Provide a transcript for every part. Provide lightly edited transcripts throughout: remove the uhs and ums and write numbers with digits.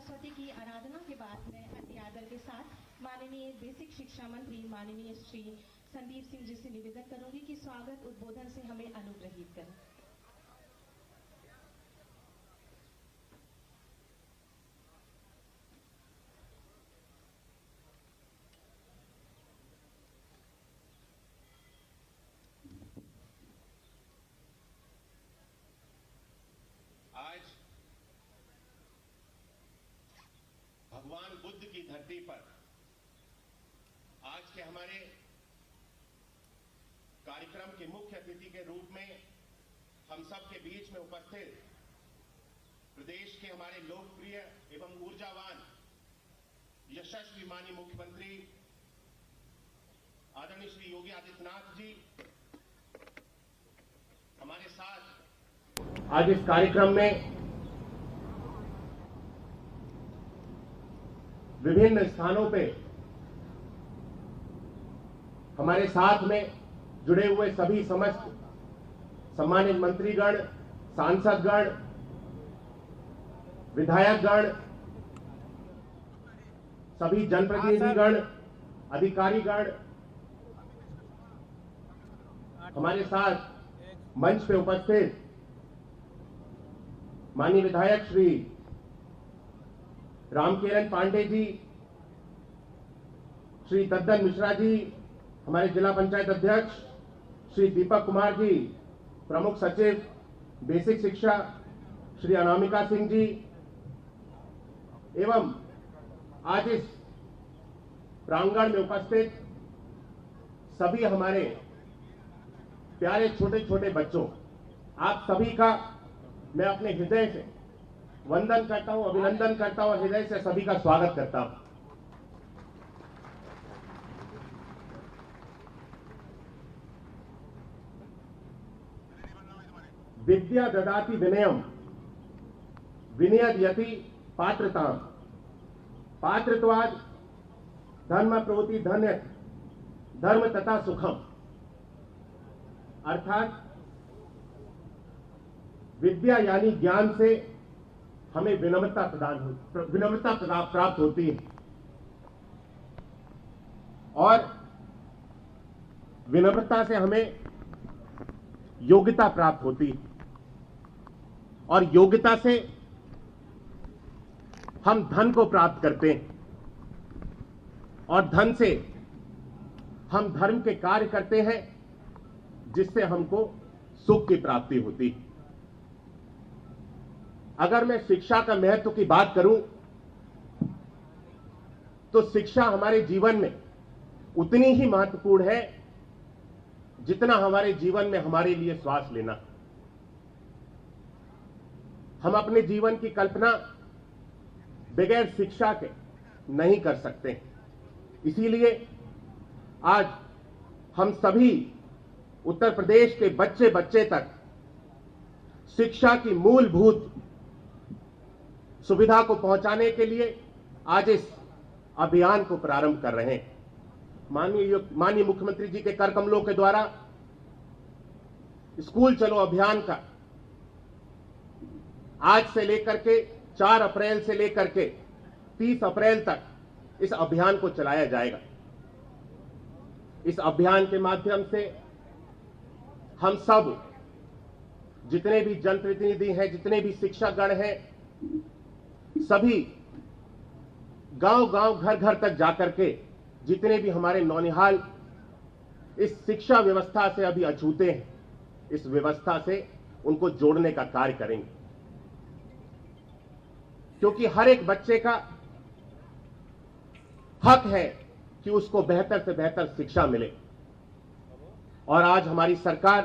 सरस्वती की आराधना के बाद मैं अति आदर के साथ माननीय बेसिक शिक्षा मंत्री माननीय श्री संदीप सिंह जी से निवेदन करूंगी कि स्वागत उद्बोधन से हमें अनुग्रहित करें। आज भगवान बुद्ध की धरती पर आज के हमारे कार्यक्रम के मुख्य अतिथि के रूप में हम सब के बीच में उपस्थित प्रदेश के हमारे लोकप्रिय एवं ऊर्जावान यशस्वी माननीय मुख्यमंत्री आदरणीय श्री योगी आदित्यनाथ जी हमारे साथ आज इस कार्यक्रम में विभिन्न स्थानों पे हमारे साथ में जुड़े हुए सभी समस्त सम्मानित मंत्रीगण, सांसदगण, विधायकगण, सभी जनप्रतिनिधिगण, अधिकारीगण, हमारे साथ मंच पे उपस्थित माननीय विधायक श्री रामकिरण पांडे जी, श्री दद्दन मिश्रा जी, हमारे जिला पंचायत अध्यक्ष श्री दीपक कुमार जी, प्रमुख सचिव बेसिक शिक्षा श्री अनामिका सिंह जी, एवं आज इस प्रांगण में उपस्थित सभी हमारे प्यारे छोटे छोटे बच्चों, आप सभी का मैं अपने हृदय से वंदन करता हूं, अभिनंदन करता हूं, हृदय से सभी का स्वागत करता हूं। विद्या ददाति विनयम विनयदयति पात्रताम पात्रत्वाद धर्म प्रवृत्ति धन्य धर्म तथा सुखम। अर्थात विद्या यानी ज्ञान से हमें विनम्रता प्राप्त होती है और विनम्रता से हमें योग्यता प्राप्त होती है और योग्यता से हम धन को प्राप्त करते हैं और धन से हम धर्म के कार्य करते हैं जिससे हमको सुख की प्राप्ति होती है। अगर मैं शिक्षा का महत्व की बात करूं तो शिक्षा हमारे जीवन में उतनी ही महत्वपूर्ण है जितना हमारे जीवन में हमारे लिए श्वास लेना। हम अपने जीवन की कल्पना बगैर शिक्षा के नहीं कर सकते। इसीलिए आज हम सभी उत्तर प्रदेश के बच्चे बच्चे तक शिक्षा की मूलभूत सुविधा को पहुंचाने के लिए आज इस अभियान को प्रारंभ कर रहे हैं। माननीय मुख्यमंत्री जी के कर कमलों के द्वारा स्कूल चलो अभियान का आज से लेकर के 4 अप्रैल से लेकर के 30 अप्रैल तक इस अभियान को चलाया जाएगा। इस अभियान के माध्यम से हम सब जितने भी जनप्रतिनिधि हैं, जितने भी शिक्षकगण हैं, सभी गांव-गांव, घर-घर तक जाकर के जितने भी हमारे नौनिहाल इस शिक्षा व्यवस्था से अभी अछूते हैं, इस व्यवस्था से उनको जोड़ने का कार्य करेंगे, क्योंकि हर एक बच्चे का हक है कि उसको बेहतर से बेहतर शिक्षा मिले। और आज हमारी सरकार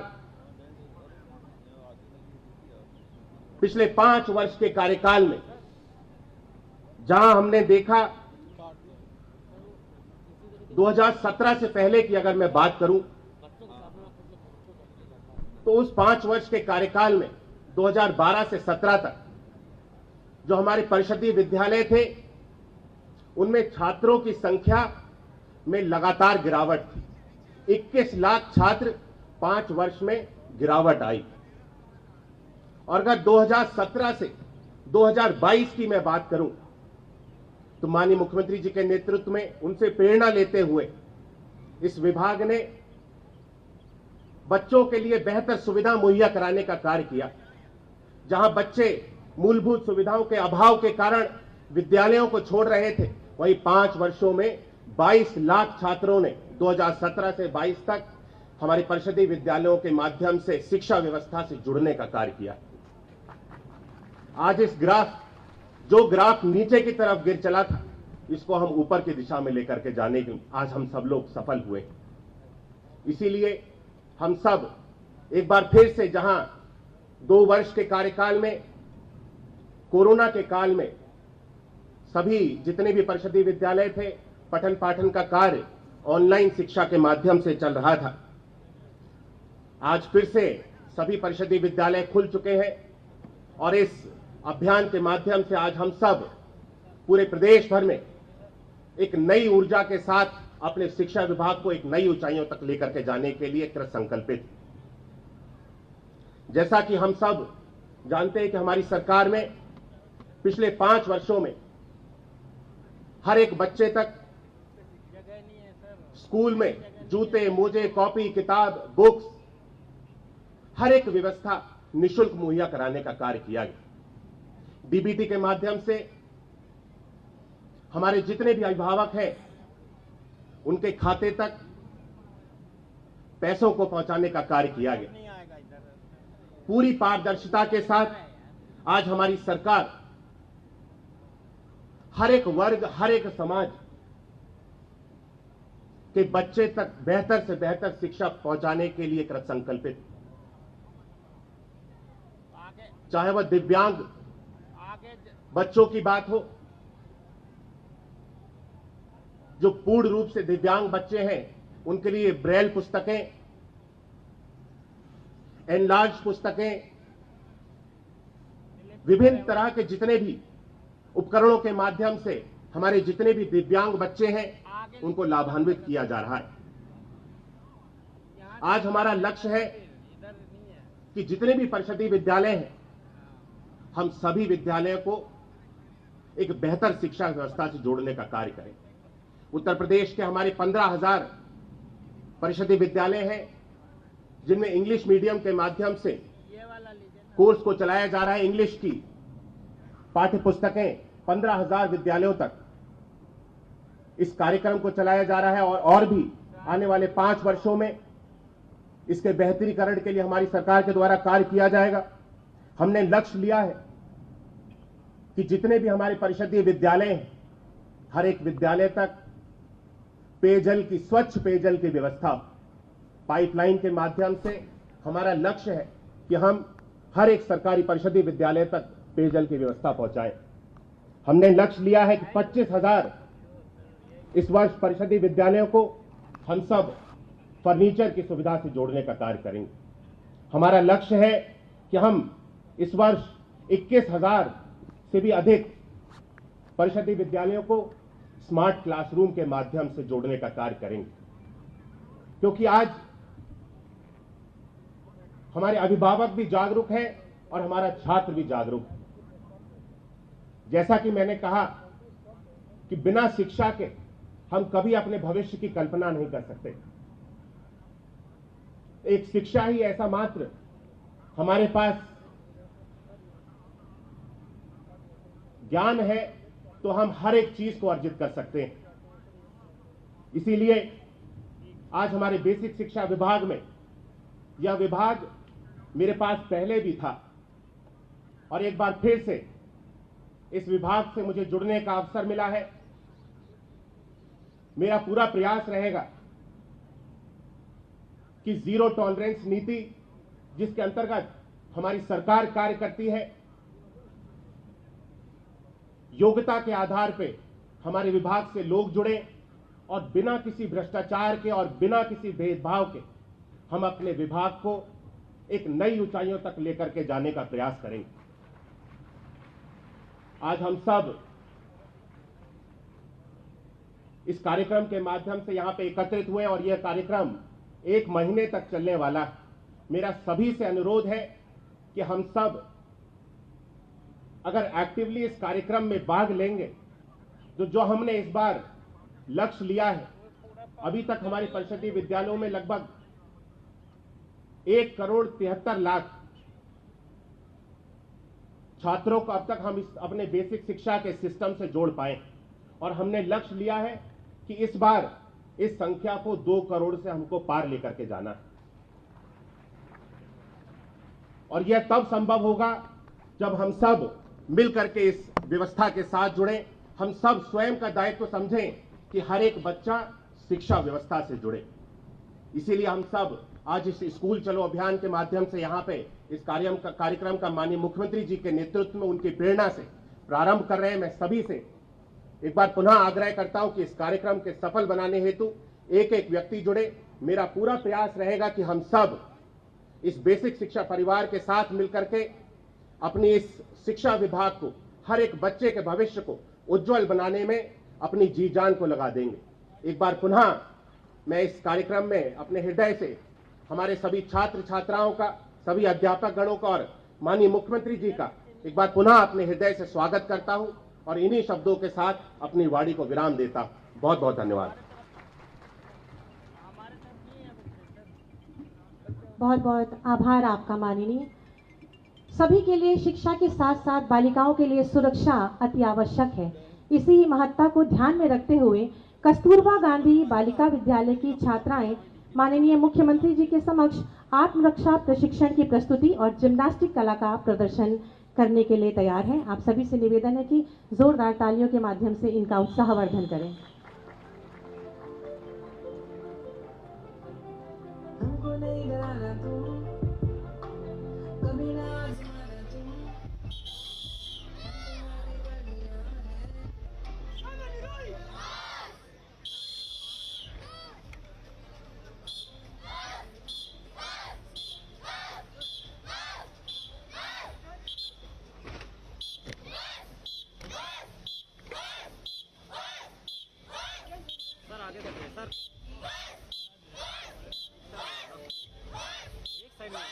पिछले 5 वर्ष के कार्यकाल में जहां हमने देखा 2017 से पहले की अगर मैं बात करूं तो उस 5 वर्ष के कार्यकाल में 2012 से 17 तक जो हमारे परिषदीय विद्यालय थे उनमें छात्रों की संख्या में लगातार गिरावट थी। 21 लाख छात्र 5 वर्ष में गिरावट आई। और अगर 2017 से 2022 की मैं बात करूं तो माननीय मुख्यमंत्री जी के नेतृत्व में उनसे प्रेरणा लेते हुए इस विभाग ने बच्चों के लिए बेहतर सुविधा मुहैया कराने का कार्य किया। जहां बच्चे मूलभूत सुविधाओं के अभाव के कारण विद्यालयों को छोड़ रहे थे, वहीं 5 वर्षों में 22 लाख छात्रों ने 2017 से 22 तक हमारे परिषदीय विद्यालयों के माध्यम से शिक्षा व्यवस्था से जुड़ने का कार्य किया। आज जो ग्राफ नीचे की तरफ गिर चला था, इसको हम ऊपर की दिशा में लेकर के जाने की आज हम सब लोग सफल हुए। इसीलिए हम सब एक बार फिर से, जहां 2 वर्ष के कार्यकाल में कोरोना के काल में सभी जितने भी परिषदीय विद्यालय थे, पठन पाठन का कार्य ऑनलाइन शिक्षा के माध्यम से चल रहा था। आज फिर से सभी परिषदीय विद्यालय खुल चुके हैं और इस अभियान के माध्यम से आज हम सब पूरे प्रदेश भर में एक नई ऊर्जा के साथ अपने शिक्षा विभाग को एक नई ऊंचाइयों तक लेकर के जाने के लिए कृत संकल्पित। जैसा कि हम सब जानते हैं कि हमारी सरकार में पिछले 5 वर्षों में हर एक बच्चे तक स्कूल में जूते, मोजे, कॉपी, किताब, बुक्स, हर एक व्यवस्था निःशुल्क मुहैया कराने का कार्य किया गया। डीबीटी के माध्यम से हमारे जितने भी अभिभावक हैं, उनके खाते तक पैसों को पहुंचाने का कार्य किया गया। पूरी पारदर्शिता के साथ आज हमारी सरकार हर एक वर्ग, हर एक समाज के बच्चे तक बेहतर से बेहतर शिक्षा पहुंचाने के लिए कृत संकल्पित। चाहे वह दिव्यांग बच्चों की बात हो, जो पूर्ण रूप से दिव्यांग बच्चे हैं, उनके लिए ब्रेल पुस्तकें, एनलार्ज पुस्तकें, विभिन्न तरह के जितने भी उपकरणों के माध्यम से हमारे जितने भी दिव्यांग बच्चे हैं, उनको लाभान्वित किया जा रहा है। आज हमारा लक्ष्य है कि जितने भी परिषदीय विद्यालय हैं, हम सभी विद्यालयों को एक बेहतर शिक्षा व्यवस्था से जोड़ने का कार्य करें। उत्तर प्रदेश के हमारे 15,000 परिषदीय विद्यालय हैं, जिनमें इंग्लिश मीडियम के माध्यम से कोर्स को चलाया जा रहा है। इंग्लिश की पाठ्य पुस्तकें 15,000 विद्यालयों तक इस कार्यक्रम को चलाया जा रहा है और भी आने वाले 5 वर्षों में इसके बेहतरीकरण के लिए हमारी सरकार के द्वारा कार्य किया जाएगा। हमने लक्ष्य लिया है कि जितने भी हमारे परिषदीय विद्यालय हैं, हर एक विद्यालय तक पेयजल की, स्वच्छ पेयजल की व्यवस्था पाइपलाइन के माध्यम से हमारा लक्ष्य है कि हम हर एक सरकारी परिषदीय विद्यालय तक पेयजल की व्यवस्था पहुंचाएं। हमने लक्ष्य लिया है कि 25,000 इस वर्ष परिषदीय विद्यालयों को हम सब फर्नीचर की सुविधा से जोड़ने का कार्य करेंगे। हमारा लक्ष्य है कि हम इस वर्ष 21,000 से भी अधिक परिषदीय विद्यालयों को स्मार्ट क्लासरूम के माध्यम से जोड़ने का कार्य करेंगे, क्योंकि आज हमारे अभिभावक भी जागरूक हैं और हमारा छात्र भी जागरूक है। जैसा कि मैंने कहा कि बिना शिक्षा के हम कभी अपने भविष्य की कल्पना नहीं कर सकते। एक शिक्षा ही ऐसा मात्र हमारे पास ज्ञान है तो हम हर एक चीज को अर्जित कर सकते हैं। इसीलिए आज हमारे बेसिक शिक्षा विभाग में, यह विभाग मेरे पास पहले भी था और एक बार फिर से इस विभाग से मुझे जुड़ने का अवसर मिला है। मेरा पूरा प्रयास रहेगा कि जीरो टॉलरेंस नीति, जिसके अंतर्गत हमारी सरकार कार्य करती है, योग्यता के आधार पे हमारे विभाग से लोग जुड़े और बिना किसी भ्रष्टाचार के और बिना किसी भेदभाव के हम अपने विभाग को एक नई ऊंचाइयों तक लेकर के जाने का प्रयास करेंगे। आज हम सब इस कार्यक्रम के माध्यम से यहां पे एकत्रित हुए और यह कार्यक्रम 1 महीने तक चलने वाला है। मेरा सभी से अनुरोध है कि हम सब अगर एक्टिवली इस कार्यक्रम में भाग लेंगे जो हमने इस बार लक्ष्य लिया है, अभी तक हमारे परिषदीय विद्यालयों में लगभग 1,73,00,000 छात्रों को अब तक हम इस अपने बेसिक शिक्षा के सिस्टम से जोड़ पाए और हमने लक्ष्य लिया है कि इस बार इस संख्या को 2 करोड़ से हमको पार लेकर के जाना है। और यह तब संभव होगा जब हम सब मिलकर के इस व्यवस्था के साथ जुड़े, हम सब स्वयं का दायित्व समझें कि हर एक बच्चा शिक्षा व्यवस्था से जुड़े। इसीलिए हम सब आज इस स्कूल चलो अभियान के माध्यम से यहाँ पे इस कार्यक्रम का माननीय मुख्यमंत्री जी के नेतृत्व में उनकी प्रेरणा से प्रारंभ कर रहे हैं। मैं सभी से एक बार पुनः आग्रह करता हूं कि इस कार्यक्रम के सफल बनाने हेतु एक एक व्यक्ति जुड़े। मेरा पूरा प्रयास रहेगा कि हम सब इस बेसिक शिक्षा परिवार के साथ मिलकर के अपनी इस शिक्षा विभाग को, हर एक बच्चे के भविष्य को उज्जवल बनाने में अपनी जी जान को लगा देंगे। एक बार पुनः मैं इस कार्यक्रम में अपने हृदय से हमारे सभी छात्र छात्राओं का, सभी अध्यापक गणों का और माननीय मुख्यमंत्री जी का एक बार पुनः अपने हृदय से स्वागत करता हूं और इन्हीं शब्दों के साथ अपनी वाणी को विराम देता हूं। बहुत बहुत धन्यवाद। बहुत बहुत आभार आपका माननीय। सभी के लिए शिक्षा के साथ साथ बालिकाओं के लिए सुरक्षा अति आवश्यक है। इसी ही महत्ता को ध्यान में रखते हुए कस्तूरबा गांधी बालिका विद्यालय की छात्राएं माननीय मुख्यमंत्री जी के समक्ष आत्मरक्षा प्रशिक्षण की प्रस्तुति और जिम्नास्टिक कला का प्रदर्शन करने के लिए तैयार हैं। आप सभी से निवेदन है कि जोरदार तालियों के माध्यम से इनका उत्साहवर्धन करें। हमको नहीं डराना तुम, कभी ना आजमाना तुम। सर आगे बढ़िए सर, एक साइड में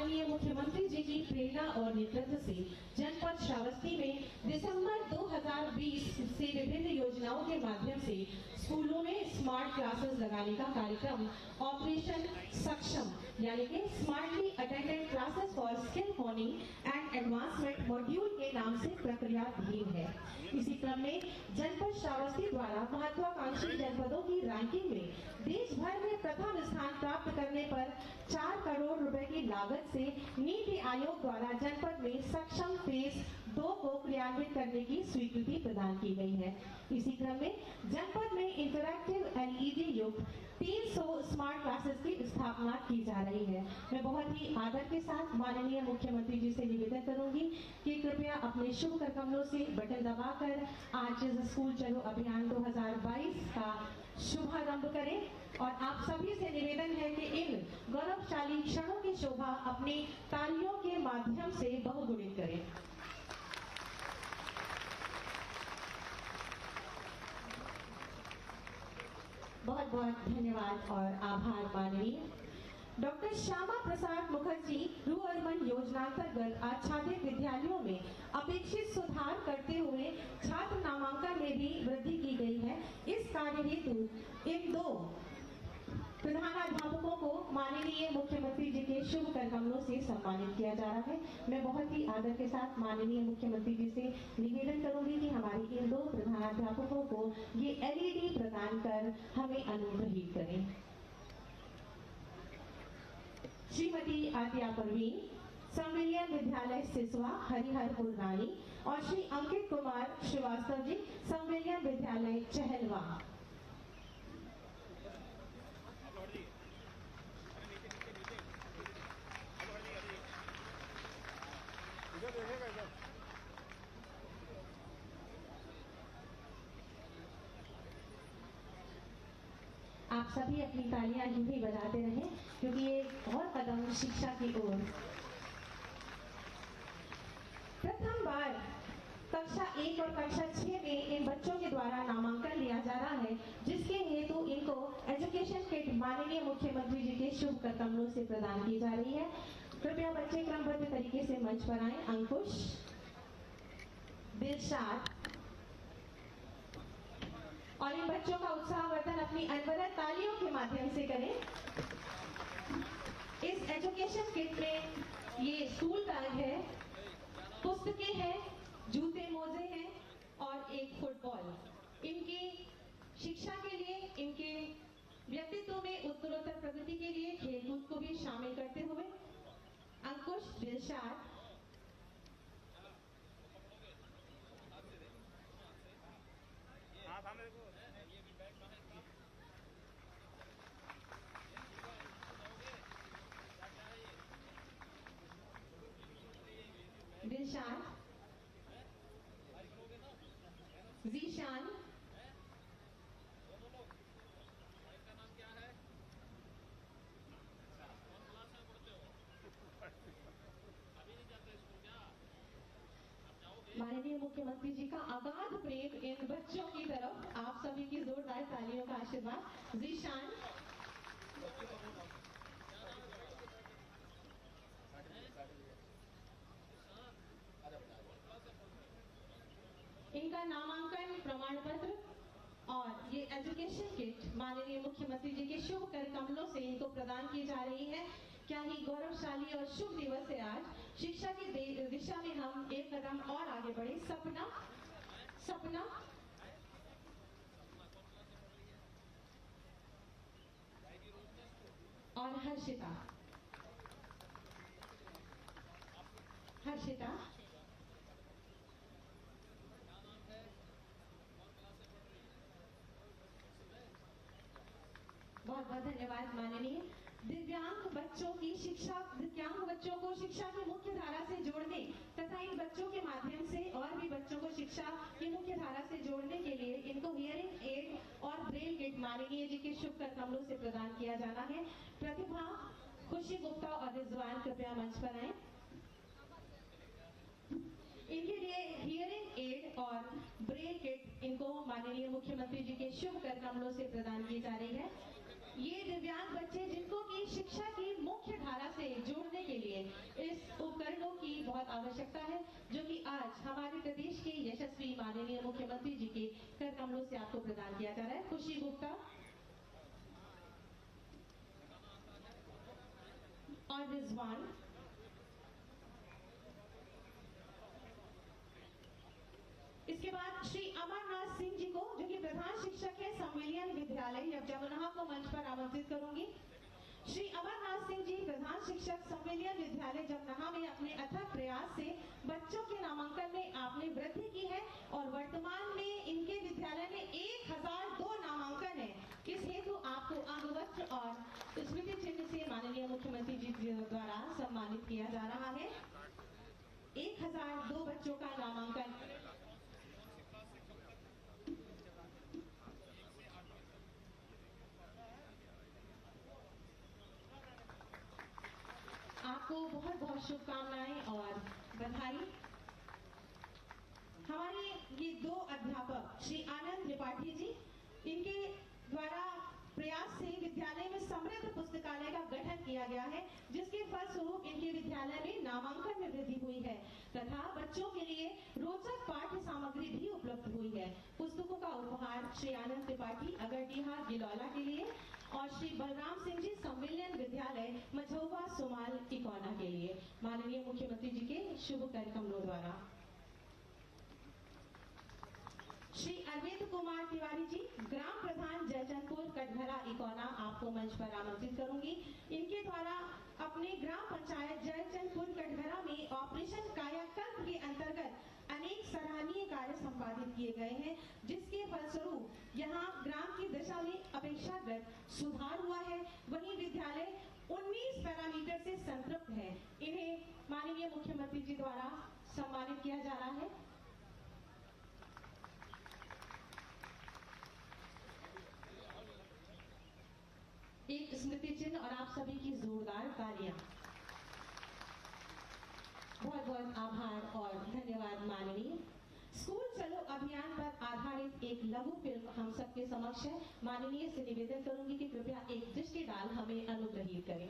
माननीय मुख्यमंत्री जी की प्रेरणा और नेतृत्व से जनपद श्रावस्ती में दिसंबर 2020 से विभिन्न योजनाओं के माध्यम से स्कूलों में स्मार्ट क्लासेस लगाने का कार्यक्रम ऑपरेशन सक्षम यानी कि smartly attended classes for skill honing and advancement module के नाम से प्रक्रियाधीन है। इसी क्रम में जनपद श्रावस्ती द्वारा महत्वाकांक्षी जनपदों की रैंकिंग में देश भर में प्रथम स्थान प्राप्त करने पर 4 करोड़ रुपए की लागत से नीति आयोग द्वारा जनपद में सक्षम फेज 2 को क्रियान्वित करने की स्वीकृति प्रदान की गई है। इसी क्रम में जनपद में इंटरैक्टिव LED युक्त 300 स्मार्ट क्लासेस की स्थापना की जा रही है। मैं बहुत ही आदर के साथ माननीय मुख्यमंत्री जी से निवेदन करूंगी कि कृपया अपने शुभ कर कमलों से बटन दबाकर आज इस स्कूल चलो अभियान 2022 का शुभारंभ करें और आप सभी से निवेदन है कि इन गौरवशाली क्षणों की शोभा अपनी तालियों के माध्यम से बहुगुणित करें। बहुत बहुत धन्यवाद और आभार माननीय डॉक्टर श्यामा प्रसाद मुखर्जी रू अर्बन योजना अंतर्गत आच्छादित विद्यालयों में अपेक्षित सुधार करते हुए छात्र नामांकन में भी वृद्धि की गई है। इस कार्य हेतु इन 2 प्रधानाध्यापकों को माननीय मुख्यमंत्री जी के शुभ कर कमलों से सम्मानित किया जा रहा है। मैं बहुत ही आदर के साथ माननीय मुख्यमंत्री जी से निवेदन करूंगी कि हमारी इन 2 प्रधानाध्यापकों को ये LED प्रदान कर हमें अनुग्रहित करें। श्रीमती आतिया परवीन, संविलियन विद्यालय सिसवा हरिहरपुर रानी और श्री अंकित कुमार श्रीवास्तव जी, संविलियन विद्यालय चहलवा। आप सभी अपनी तालियां यूं ही बजाते रहें क्योंकि ये और कदम शिक्षा की ओर। प्रथम बार कक्षा 1 और कक्षा 6 में इन बच्चों के द्वारा नामांकन लिया जा रहा है, जिसके हेतु इनको एजुकेशन किट माननीय मुख्यमंत्री जी के शुभ कर कमलों से प्रदान की जा रही है। कृपया बच्चे क्रमबद्ध तरीके से मंच पर आए। अंकुश, दिलशाद और इन बच्चों का उत्साहवर्धन अपनी अनवरत तालियों के माध्यम से करें। इस एजुकेशन किट में ये स्कूल बैग है, पुस्तकें हैं, जूते मोजे हैं और एक फुटबॉल। इनकी शिक्षा के लिए, इनके व्यक्तित्व में उत्तरोत्तर प्रगति के लिए खेलकूद को भी शामिल करते हुए अंकुश, दिलशाद, दिलशान, जीशान, माननीय मुख्यमंत्री जी का अगाध प्रेम इन बच्चों की तरफ, आप सभी की जोरदार तालियों का आशीर्वाद। जीशान, इनका नामांकन प्रमाण पत्र और ये एजुकेशन किट माननीय मुख्यमंत्री जी के शुभ कर कमलों से इनको प्रदान की जा रही है। क्या ही गौरवशाली और शुभ दिवस है आज। शिक्षा की दिशा में हम एक कदम और आगे बढ़े। सपना, सपना, और हर्षिता, हर्षिता, बहुत बहुत धन्यवाद माननीय। दिव्यांग बच्चों की शिक्षा, दिव्यांग बच्चों को शिक्षा की मुख्य धारा से जोड़ने तथा इन बच्चों के माध्यम से और भी बच्चों को शिक्षा की मुख्य धारा से जोड़ने के लिए इनको हियरिंग एड और ब्रेल किट माननीय जी के शुभ कर कमलों से प्रदान किया जाना है। प्रतिभा, खुशी गुप्ता और रिजवान कृपया मंच पर आए। इनके लिए हियरिंग एड और ब्रेल किट इनको माननीय मुख्यमंत्री जी के शुभ कर कमलों से प्रदान की जा रही है। ये दिव्यांग बच्चे जिनको की शिक्षा की मुख्य धारा से जोड़ने के लिए इस उपकरणों की बहुत आवश्यकता है, जो कि आज हमारे प्रदेश के यशस्वी माननीय मुख्यमंत्री जी के कर कमलों से आपको प्रदान किया जा रहा है। खुशी गुप्ता और रिजवान। इसके बाद श्री अमरनाथ सिंह जी को, जो कि प्रधान शिक्षक है संविलियन विद्यालय जमुना, को मंच पर आमंत्रित करूंगी। श्री अमरनाथ सिंह जी प्रधान शिक्षक संविलियन विद्यालय जमुना में अपने अथक प्रयास से बच्चों के नामांकन में आपने वृद्धि की है और वर्तमान में इनके विद्यालय में 1002 नामांकन है। इस हेतु आपको अंगवस्त्र और स्मृति चिन्ह से माननीय मुख्यमंत्री जी द्वारा सम्मानित किया जा रहा है। 1002 बच्चों का नामांकन। आपको बहुत बहुत शुभकामनाएं और बधाई। हमारे ये दो अध्यापक श्री आनंद त्रिपाठी जी, इनके द्वारा प्रयास से विद्यालय में समृद्ध पुस्तकालय का गठन किया गया है, जिसके फलस्वरूप इनके विद्यालय में नामांकन में वृद्धि हुई है तथा बच्चों के लिए रोचक पाठ्य सामग्री भी उपलब्ध हुई है। पुस्तकों का उपहार श्री आनंद त्रिपाठी अगरडीहा गिलौला के लिए और श्री बलराम सिंह जी संविलियन विद्यालय मझौवा सोमाल इकोना के लिए माननीय मुख्यमंत्री जी के शुभ कर कमलों द्वारा। श्री अरविंद कुमार तिवारी जी ग्राम प्रधान जयचंदपुर कटघरा इकोना, आपको मंच पर आमंत्रित करूंगी। इनके द्वारा अपने ग्राम पंचायत जयचंदपुर कटघरा में ऑपरेशन कायाकल्प के अंतर्गत अनेक सराहनीय कार्य संपादित किए गए हैं, जिसके फलस्वरूप यहाँ ग्राम की दशा में अपेक्षाकृत सुधार हुआ है। वहीं विद्यालय 19 पैरामीटर से संतृप्त है। इन्हें माननीय मुख्यमंत्री जी द्वारा सम्मानित किया जा रहा है। एक स्मृति चिन्ह और आप सभी की जोरदार तालियां। बहुत बहुत आभार और धन्यवाद माननीय। स्कूल चलो अभियान पर आधारित एक लघु फिल्म हम सबके समक्ष है। माननीय से निवेदन करूंगी कि कृपया एक दृष्टि डाल हमें अनुग्रहित करें।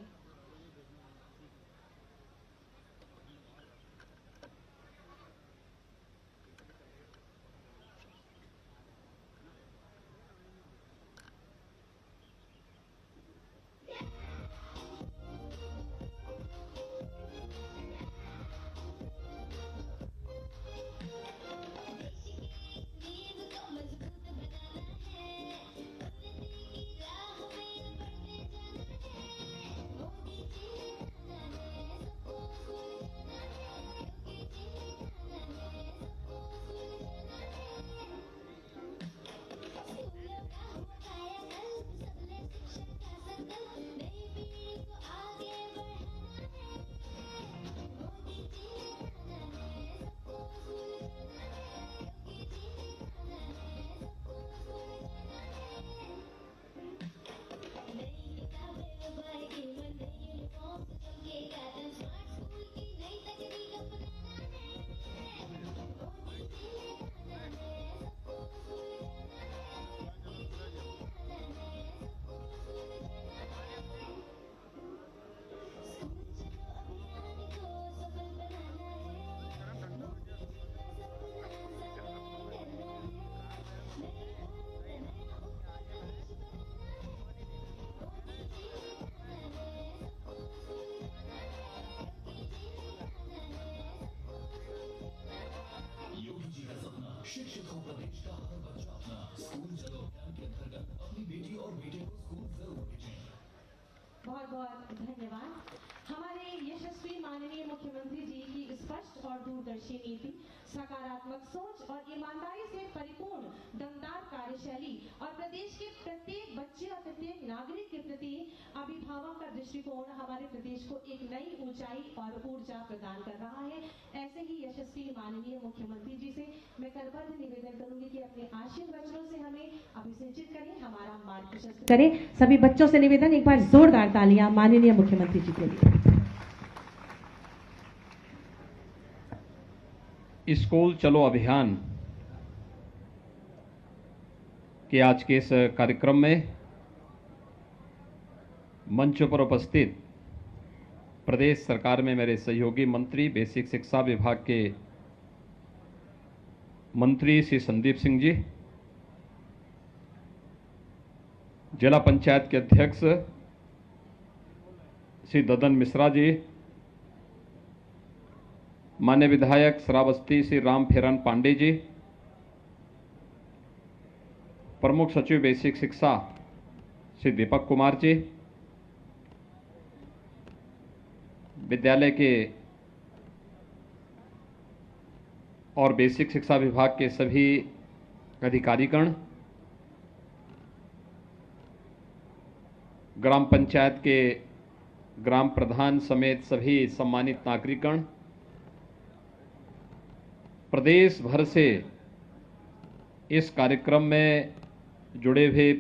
शिक्षित हो प्रदेश का हर बच्चा अपना। स्कूल चलो अभियान के अंतर्गत अपनी बेटी और बेटे को स्कूल जरूर भेजें। बहुत बहुत धन्यवाद। हमारे यशस्वी माननीय मुख्यमंत्री जी की स्पष्ट और दूरदर्शी नीति, सकारात्मक सोच और ईमानदारी से परिपूर्ण दमदार कार्यशैली और प्रदेश के प्रत्येक बच्चे और प्रत्येक नागरिक के प्रति अभिभावक का दृष्टिकोण हमारे प्रदेश को एक नई ऊंचाई और ऊर्जा प्रदान कर रहा है। ऐसे ही यशस्वी माननीय मुख्यमंत्री जी से मैं करबद्ध निवेदन करूंगी कि अपने आशीर्वचनों से हमें अभिषेचित करें, हमारा मार्ग प्रशस्त करें। सभी बच्चों से निवेदन, एक बार जोरदार तालियां माननीय मुख्यमंत्री जी के लिए। स्कूल चलो अभियान के आज के इस कार्यक्रम में मंच पर उपस्थित प्रदेश सरकार में मेरे सहयोगी मंत्री बेसिक शिक्षा विभाग के मंत्री श्री संदीप सिंह जी, जिला पंचायत के अध्यक्ष श्री ददन मिश्रा जी, माननीय विधायक श्रावस्ती श्री राम फेरन पांडे जी, प्रमुख सचिव बेसिक शिक्षा श्री दीपक कुमार जी, विद्यालय के और बेसिक शिक्षा विभाग के सभी अधिकारीगण, ग्राम पंचायत के ग्राम प्रधान समेत सभी सम्मानित नागरिकगण, प्रदेश भर से इस कार्यक्रम में जुड़े हुए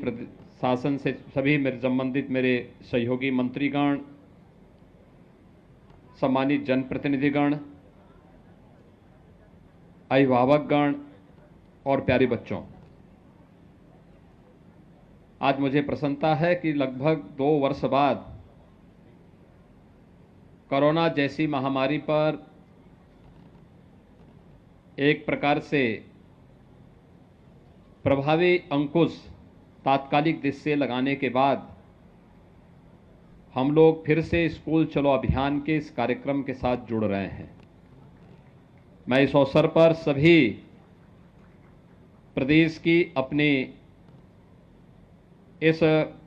शासन से सभी मेरे संबंधित मेरे सहयोगी मंत्रीगण, सम्मानित जनप्रतिनिधिगण, अभिभावकगण और प्यारे बच्चों, आज मुझे प्रसन्नता है कि लगभग 2 वर्ष बाद कोरोना जैसी महामारी पर एक प्रकार से प्रभावी अंकुश तात्कालिक दृष्टि से लगाने के बाद हम लोग फिर से स्कूल चलो अभियान के इस कार्यक्रम के साथ जुड़ रहे हैं। मैं इस अवसर पर सभी प्रदेश की अपनी इस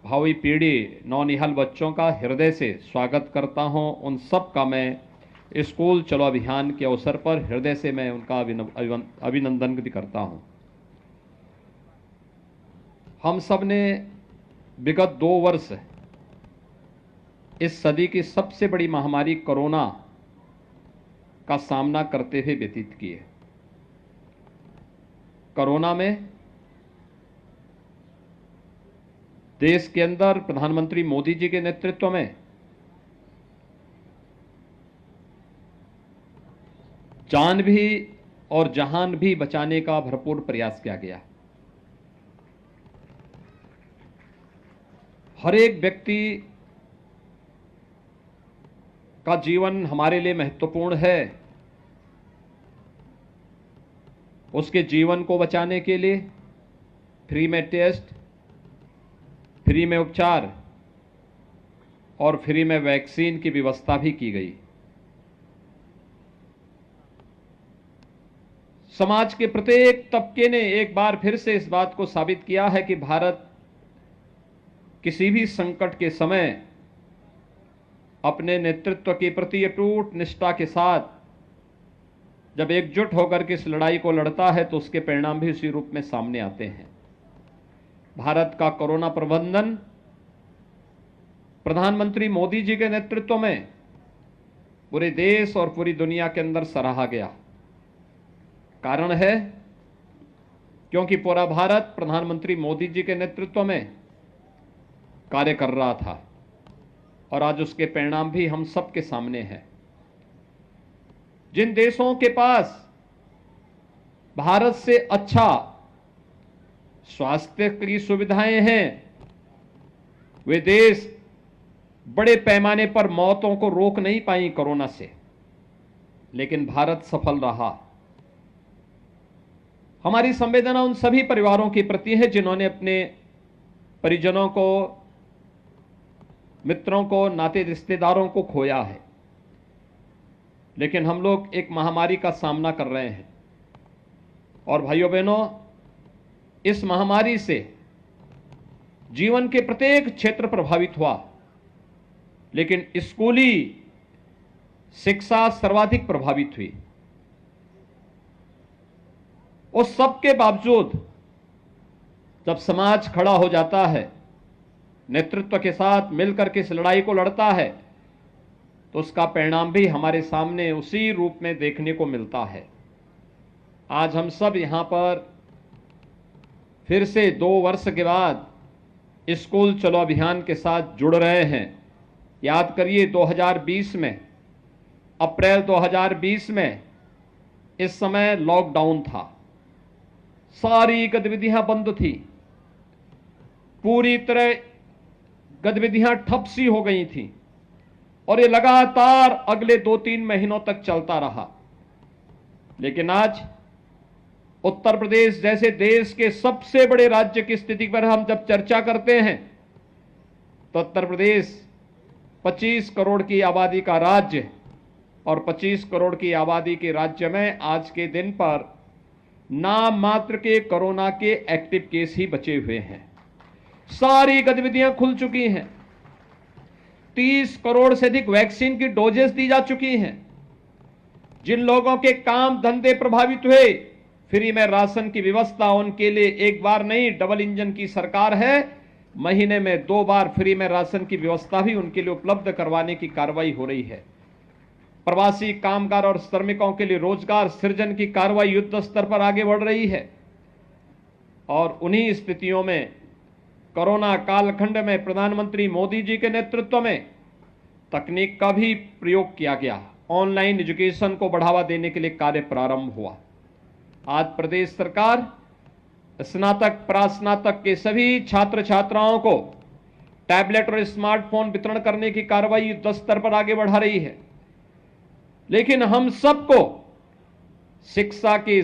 भावी पीढ़ी नौनिहाल बच्चों का हृदय से स्वागत करता हूं। उन सब का मैं स्कूल चलो अभियान के अवसर पर हृदय से मैं उनका अभिनंदन भी करता हूं। हम सब ने विगत 2 वर्ष इस सदी की सबसे बड़ी महामारी कोरोना का सामना करते हुए व्यतीत किए। कोरोना में देश के अंदर प्रधानमंत्री मोदी जी के नेतृत्व में जान भी और जहान भी बचाने का भरपूर प्रयास किया गया। हर एक व्यक्ति का जीवन हमारे लिए महत्वपूर्ण है। उसके जीवन को बचाने के लिए फ्री में टेस्ट, फ्री में उपचार और फ्री में वैक्सीन की व्यवस्था भी की गई। समाज के प्रत्येक तबके ने एक बार फिर से इस बात को साबित किया है कि भारत किसी भी संकट के समय अपने नेतृत्व के प्रति अटूट निष्ठा के साथ जब एकजुट होकर के इस लड़ाई को लड़ता है तो उसके परिणाम भी उसी रूप में सामने आते हैं। भारत का कोरोना प्रबंधन प्रधानमंत्री मोदी जी के नेतृत्व में पूरे देश और पूरी दुनिया के अंदर सराहा गया। कारण है क्योंकि पूरा भारत प्रधानमंत्री मोदी जी के नेतृत्व में कार्य कर रहा था और आज उसके परिणाम भी हम सबके सामने हैं। जिन देशों के पास भारत से अच्छा स्वास्थ्य की सुविधाएं हैं वे देश बड़े पैमाने पर मौतों को रोक नहीं पाई कोरोना से, लेकिन भारत सफल रहा। हमारी संवेदना उन सभी परिवारों के प्रति है जिन्होंने अपने परिजनों को, मित्रों को, नाते रिश्तेदारों को खोया है। लेकिन हम लोग एक महामारी का सामना कर रहे हैं और भाइयों बहनों, इस महामारी से जीवन के प्रत्येक क्षेत्र प्रभावित हुआ, लेकिन स्कूली शिक्षा सर्वाधिक प्रभावित हुई। उस सब के बावजूद जब समाज खड़ा हो जाता है, नेतृत्व के साथ मिलकर के इस लड़ाई को लड़ता है, तो उसका परिणाम भी हमारे सामने उसी रूप में देखने को मिलता है। आज हम सब यहां पर फिर से 2 वर्ष के बाद स्कूल चलो अभियान के साथ जुड़ रहे हैं। याद करिए 2020 में, अप्रैल 2020 में इस समय लॉकडाउन था, सारी गतिविधियां बंद थी, पूरी तरह गतिविधियां ठप सी हो गई थीं और ये लगातार अगले 2-3 महीनों तक चलता रहा। लेकिन आज उत्तर प्रदेश जैसे देश के सबसे बड़े राज्य की स्थिति पर हम जब चर्चा करते हैं तो उत्तर प्रदेश 25 करोड़ की आबादी का राज्य और 25 करोड़ की आबादी के राज्य में आज के दिन पर नाम मात्र के कोरोना के एक्टिव केस ही बचे हुए हैं। सारी गतिविधियां खुल चुकी हैं। 30 करोड़ से अधिक वैक्सीन की डोजेस दी जा चुकी हैं। जिन लोगों के काम धंधे प्रभावित हुए, फ्री में राशन की व्यवस्था उनके लिए एक बार नहीं, डबल इंजन की सरकार है, महीने में 2 बार फ्री में राशन की व्यवस्था भी उनके लिए उपलब्ध करवाने की कार्रवाई हो रही है। प्रवासी कामगार और श्रमिकों के लिए रोजगार सृजन की कार्रवाई युद्ध स्तर पर आगे बढ़ रही है। और उन्हीं स्थितियों में कोरोना कालखंड में प्रधानमंत्री मोदी जी के नेतृत्व में तकनीक का भी प्रयोग किया गया। ऑनलाइन एजुकेशन को बढ़ावा देने के लिए कार्य प्रारंभ हुआ। आज प्रदेश सरकार स्नातक प्रास्नातक के सभी छात्र छात्राओं को टैबलेट और स्मार्टफोन वितरण करने की कार्रवाई युद्ध स्तर पर आगे बढ़ा रही है। लेकिन हम सबको शिक्षा की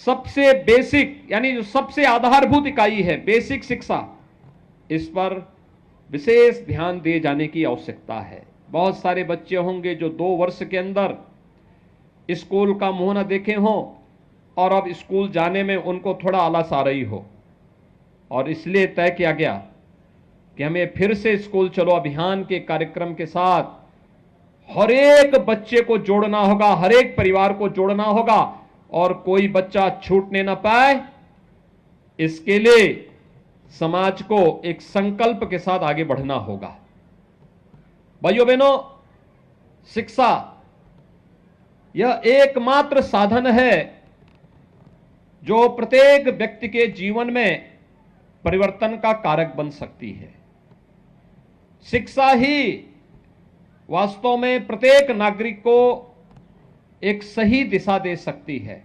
सबसे बेसिक यानी जो सबसे आधारभूत इकाई है बेसिक शिक्षा, इस पर विशेष ध्यान दिए जाने की आवश्यकता है। बहुत सारे बच्चे होंगे जो 2 वर्ष के अंदर स्कूल का मुंह न देखे हों और अब स्कूल जाने में उनको थोड़ा आलस आ रही हो, और इसलिए तय किया गया कि हमें फिर से स्कूल चलो अभियान के कार्यक्रम के साथ हर एक बच्चे को जोड़ना होगा, हर एक परिवार को जोड़ना होगा और कोई बच्चा छूटने न पाए। इसके लिए समाज को एक संकल्प के साथ आगे बढ़ना होगा। भाइयों बहनों, शिक्षा यह एकमात्र साधन है जो प्रत्येक व्यक्ति के जीवन में परिवर्तन का कारक बन सकती है। शिक्षा ही वास्तव में प्रत्येक नागरिक को एक सही दिशा दे सकती है।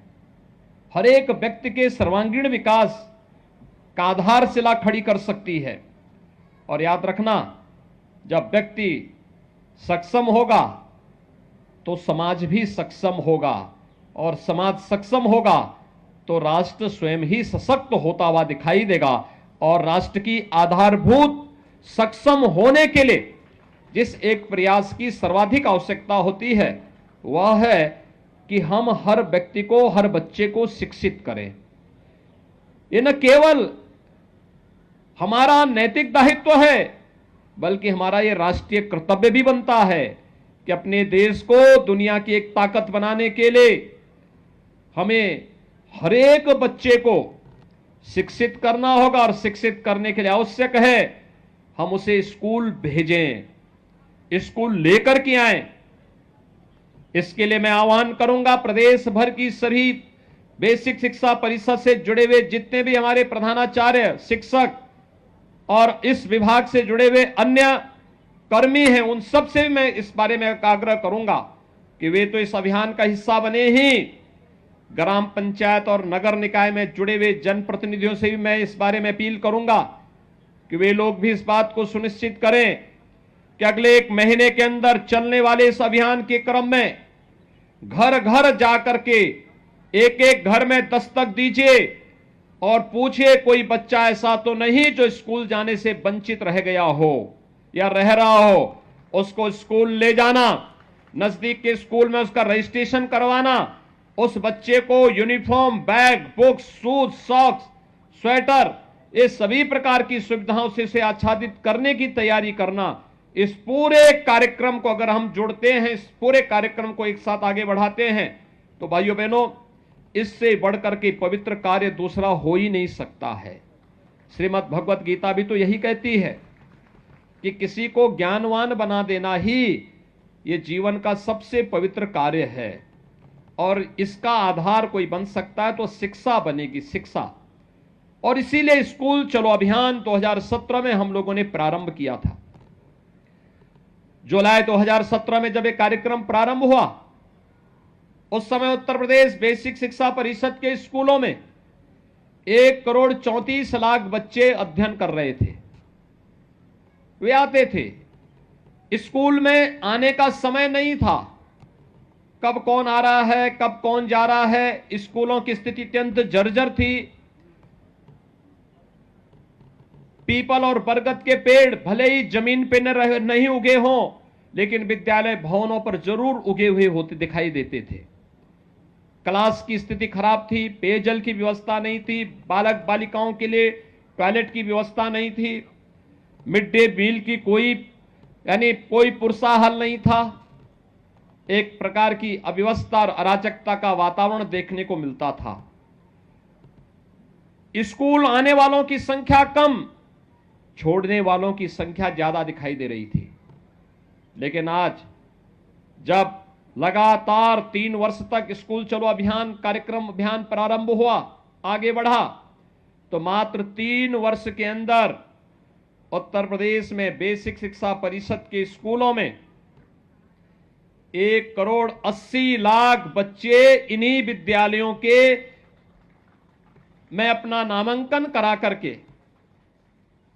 हर एक व्यक्ति के सर्वांगीण विकास का आधारशिला खड़ी कर सकती है। और याद रखना, जब व्यक्ति सक्षम होगा तो समाज भी सक्षम होगा, और समाज सक्षम होगा तो राष्ट्र स्वयं ही सशक्त होता हुआ दिखाई देगा। और राष्ट्र की आधारभूत सक्षम होने के लिए जिस एक प्रयास की सर्वाधिक आवश्यकता होती है वह है कि हम हर व्यक्ति को, हर बच्चे को शिक्षित करें। ये न केवल हमारा नैतिक दायित्व है बल्कि हमारा ये राष्ट्रीय कर्तव्य भी बनता है कि अपने देश को दुनिया की एक ताकत बनाने के लिए हमें हर एक बच्चे को शिक्षित करना होगा। और शिक्षित करने के लिए आवश्यक है हम उसे स्कूल भेजें, स्कूल लेकर के आए। इसके लिए मैं आह्वान करूंगा प्रदेश भर की सभी बेसिक शिक्षा परिषद से जुड़े हुए जितने भी हमारे प्रधानाचार्य, शिक्षक और इस विभाग से जुड़े हुए अन्य कर्मी हैं, उन सब से भी मैं इस बारे में आग्रह करूंगा कि वे तो इस अभियान का हिस्सा बने ही, ग्राम पंचायत और नगर निकाय में जुड़े हुए जनप्रतिनिधियों से भी मैं इस बारे में अपील करूंगा कि वे लोग भी इस बात को सुनिश्चित करें कि अगले 1 महीने के अंदर चलने वाले इस अभियान के क्रम में घर घर जाकर के एक एक घर में दस्तक दीजिए और पूछिए कोई बच्चा ऐसा तो नहीं जो स्कूल जाने से वंचित रह गया हो या रह रहा हो। उसको स्कूल ले जाना, नजदीक के स्कूल में उसका रजिस्ट्रेशन करवाना, उस बच्चे को uniform, bag, books, shoes, socks, sweater, ये सभी प्रकार की सुविधाओं से इसे आच्छादित करने की तैयारी करना। इस पूरे कार्यक्रम को अगर हम जोड़ते हैं, इस पूरे कार्यक्रम को एक साथ आगे बढ़ाते हैं तो भाइयों बहनों, इससे बढ़कर के पवित्र कार्य दूसरा हो ही नहीं सकता है। श्रीमद् भगवत गीता भी तो यही कहती है कि किसी को ज्ञानवान बना देना ही ये जीवन का सबसे पवित्र कार्य है, और इसका आधार कोई बन सकता है तो शिक्षा बनेगी, शिक्षा। और इसीलिए स्कूल चलो अभियान 2017 में हम लोगों ने प्रारंभ किया था। जुलाई 2017 में जब एक कार्यक्रम प्रारंभ हुआ, उस समय उत्तर प्रदेश बेसिक शिक्षा परिषद के स्कूलों में 1 करोड़ 34 लाख बच्चे अध्ययन कर रहे थे। वे आते थे। स्कूल में आने का समय नहीं था, कब कौन आ रहा है, कब कौन जा रहा है। स्कूलों की स्थिति अत्यंत जर्जर थी। पीपल और बरगद के पेड़ भले ही जमीन पे नहीं उगे हों, लेकिन विद्यालय भवनों पर जरूर उगे हुए होते दिखाई देते थे। क्लास की स्थिति खराब थी, पेयजल की व्यवस्था नहीं थी, बालक बालिकाओं के लिए टॉयलेट की व्यवस्था नहीं थी, मिड डे मील की कोई पुरसाहल नहीं था। एक प्रकार की अव्यवस्था और अराजकता का वातावरण देखने को मिलता था। स्कूल आने वालों की संख्या कम, छोड़ने वालों की संख्या ज्यादा दिखाई दे रही थी। लेकिन आज जब लगातार 3 वर्ष तक स्कूल चलो अभियान प्रारंभ हुआ, आगे बढ़ा, तो मात्र 3 वर्ष के अंदर उत्तर प्रदेश में बेसिक शिक्षा परिषद के स्कूलों में 1,80,00,000 बच्चे इन्हीं विद्यालयों के में अपना नामांकन करा करके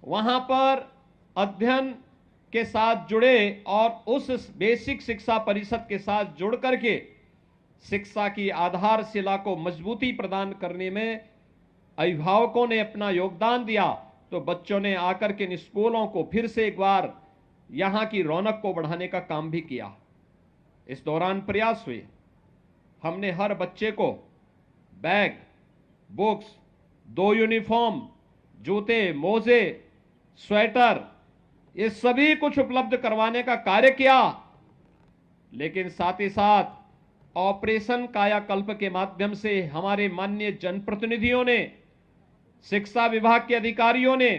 वहां पर अध्ययन के साथ जुड़े और उस बेसिक शिक्षा परिषद के साथ जुड़ करके शिक्षा की आधारशिला को मजबूती प्रदान करने में अभिभावकों ने अपना योगदान दिया। तो बच्चों ने आकर के इन स्कूलों को फिर से एक बार यहां की रौनक को बढ़ाने का काम भी किया। इस दौरान प्रयास हुए, हमने हर बच्चे को बैग, बुक्स, 2 यूनिफॉर्म, जूते, मोजे, स्वेटर, ये सभी कुछ उपलब्ध करवाने का कार्य किया। लेकिन साथ ही साथ ऑपरेशन कायाकल्प के माध्यम से हमारे माननीय जनप्रतिनिधियों ने, शिक्षा विभाग के अधिकारियों ने,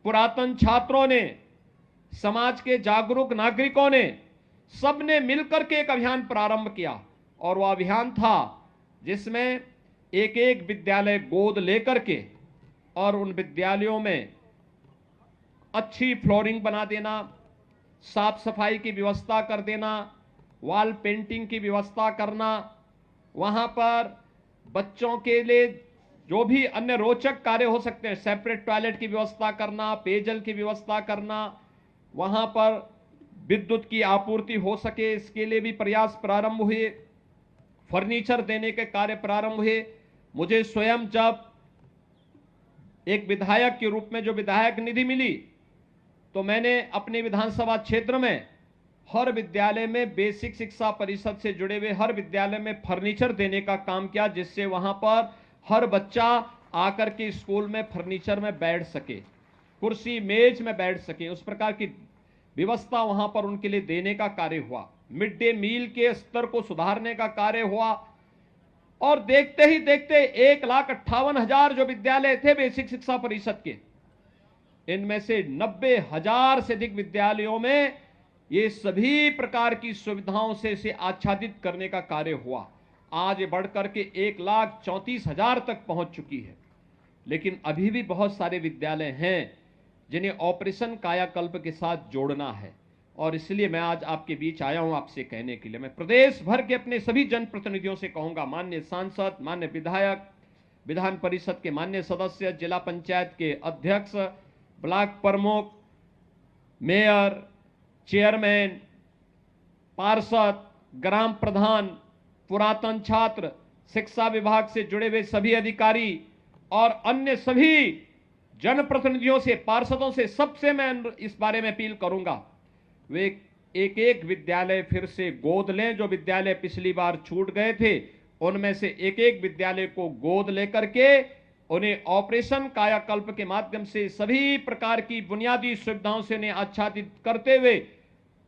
पुरातन छात्रों ने, समाज के जागरूक नागरिकों ने, सबने मिलकर के एक अभियान प्रारंभ किया। और वह अभियान था जिसमें एक एक विद्यालय गोद लेकर के और उन विद्यालयों में अच्छी फ्लोरिंग बना देना, साफ सफाई की व्यवस्था कर देना, वॉल पेंटिंग की व्यवस्था करना, वहां पर बच्चों के लिए जो भी अन्य रोचक कार्य हो सकते हैं, सेपरेट टॉयलेट की व्यवस्था करना, पेयजल की व्यवस्था करना, वहां पर विद्युत की आपूर्ति हो सके, इसके लिए भी प्रयास प्रारंभ हुए। फर्नीचर देने के कार्य प्रारंभ हुए। मुझे स्वयं जब एक विधायक के रूप में जो विधायक निधि मिली, तो मैंने अपने विधानसभा क्षेत्र में हर विद्यालय में बेसिक शिक्षा परिषद से जुड़े हुए हर विद्यालय में फर्नीचर देने का काम किया, जिससे वहां पर हर बच्चा आकर के स्कूल में फर्नीचर में बैठ सके, कुर्सी मेज में बैठ सके, उस प्रकार की व्यवस्था वहां पर उनके लिए देने का कार्य हुआ। मिड डे मील के स्तर को सुधारने का कार्य हुआ। और देखते ही देखते 1,58,000 जो विद्यालय थे बेसिक शिक्षा परिषद के, इनमें से 90,000 से अधिक विद्यालयों में ये सभी प्रकार की सुविधाओं से इसे आच्छादित करने का कार्य हुआ। आज ये बढ़कर के 1,34,000 तक पहुंच चुकी है। लेकिन अभी भी बहुत सारे विद्यालय हैं जिन्हें ऑपरेशन कायाकल्प के साथ जोड़ना है। और इसलिए मैं आज आपके बीच आया हूं आपसे कहने के लिए। मैं प्रदेश भर के अपने सभी जनप्रतिनिधियों से कहूंगा, माननीय सांसद, माननीय विधायक, विधान परिषद के माननीय सदस्य, जिला पंचायत के अध्यक्ष, ब्लॉक प्रमुख, मेयर, चेयरमैन, पार्षद, ग्राम प्रधान, पुरातन छात्र, शिक्षा विभाग से जुड़े हुए सभी अधिकारी और अन्य सभी जनप्रतिनिधियों से, पार्षदों से, सबसे मैं इस बारे में अपील करूंगा, वे एक एक विद्यालय फिर से गोद लें। जो विद्यालय पिछली बार छूट गए थे, उनमें से एक एक विद्यालय को गोद लेकर के उन्हें ऑपरेशन कायाकल्प के माध्यम से सभी प्रकार की बुनियादी सुविधाओं से उन्हें आच्छादित करते हुए